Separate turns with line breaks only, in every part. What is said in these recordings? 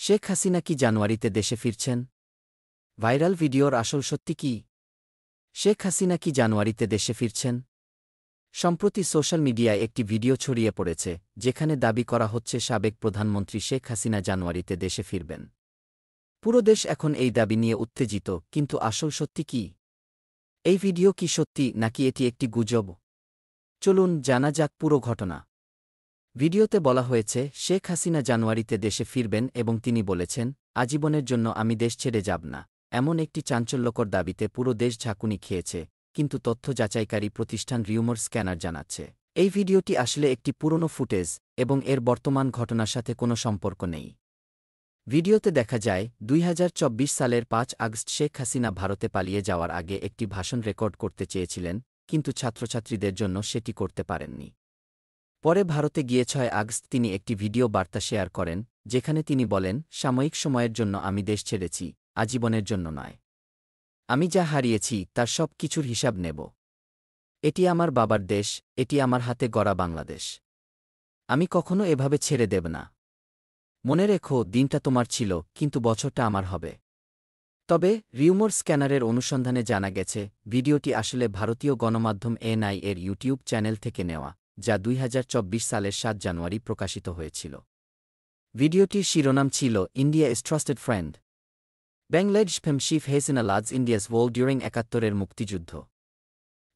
শেখ হাসিনা কি জানুয়ারিতে দেশে ফিরছেন? ভাইরাল ভিডিওর আসল সত্যি কি? শেখ হাসিনা কি জানুয়ারিতে দেশে ফিরছেন? সম্প্রতি সোশ্যাল মিডিয়ায় একটি ভিডিও ছড়িয়ে পড়েছে, যেখানে দাবি করা হচ্ছে সাবেক প্রধানমন্ত্রী শেখ হাসিনা জানুয়ারিতে দেশে ফিরবেন। পুরো দেশ এখন এই দাবি নিয়ে উত্তেজিত, কিন্তু আসল সত্যি কি? এই ভিডিও কি সত্যি নাকি এটি একটি গুজব? চলুন জানা যাক পুরো ঘটনা। ভিডিওতে বলা হয়েছে শেখ হাসিনা জানুয়ারিতে দেশে ফিরবেন এবং তিনি বলেছেন, আজীবনের জন্য আমি দেশ ছেড়ে যাব না। এমন একটি চাঞ্চল্যকর দাবিতে পুরো দেশ ঝাঁকুনি খেয়েছে, কিন্তু তথ্য যাচাইকারী প্রতিষ্ঠান রিউমার স্ক্যানার জানাচ্ছে এই ভিডিওটি আসলে একটি পুরনো ফুটেজ এবং এর বর্তমান ঘটনার সাথে কোনো সম্পর্ক নেই। ভিডিওতে দেখা যায় ২০২৪ সালের ৫ আগস্ট শেখ হাসিনা ভারতে পালিয়ে যাওয়ার আগে একটি ভাষণ রেকর্ড করতে চেয়েছিলেন, কিন্তু ছাত্রছাত্রীদের জন্য সেটি করতে পারেননি। পরে ভারতে গিয়ে ৬ আগস্ট তিনি একটি ভিডিও বার্তা শেয়ার করেন, যেখানে তিনি বলেন, সাময়িক সময়ের জন্য আমি দেশ ছেড়েছি, আজীবনের জন্য নয়। আমি যা হারিয়েছি তার সব কিছুর হিসাব নেব। এটি আমার বাবার দেশ, এটি আমার হাতে গড়া বাংলাদেশ। আমি কখনো এভাবে ছেড়ে দেব না। মনে রেখো, দিনটা তোমার ছিল, কিন্তু বছরটা আমার হবে। তবে রিউমার স্ক্যানারের অনুসন্ধানে জানা গেছে, ভিডিওটি আসলে ভারতীয় গণমাধ্যম এনআই এর ইউটিউব চ্যানেল থেকে নেওয়া, যা ২০২৪ সালের ৭ জানুয়ারি প্রকাশিত হয়েছিল। ভিডিওটির শিরোনাম ছিল India is trusted friend. Bangladesh fame Sheikh Hasina lauds India's wall during ৭১-এর মুক্তিযুদ্ধ।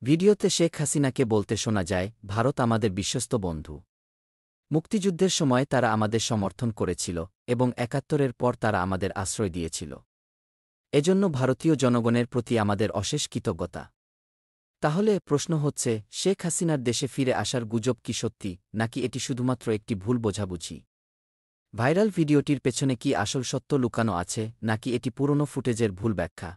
ভিডিওতে শেখ হাসিনাকে বলতে শোনা যায়, ভারত আমাদের বিশ্বস্ত বন্ধু। মুক্তিযুদ্ধের সময় তারা আমাদের সমর্থন করেছিল এবং ৭১-এর পর তারা আমাদের আশ্রয় দিয়েছিল। এজন্য ভারতীয় জনগণের প্রতি আমাদের অশেষ কৃতজ্ঞতা। তাহলে প্রশ্ন হচ্ছে, শেখ হাসিনার দেশে ফিরে আসার গুজব কি সত্যি, নাকি এটি শুধুমাত্র একটি ভুল বোঝাবুঝি? ভাইরাল ভিডিওটির পেছনে কি আসল সত্য লুকানো আছে, নাকি এটি পুরনো ফুটেজের ভুল ব্যাখ্যা?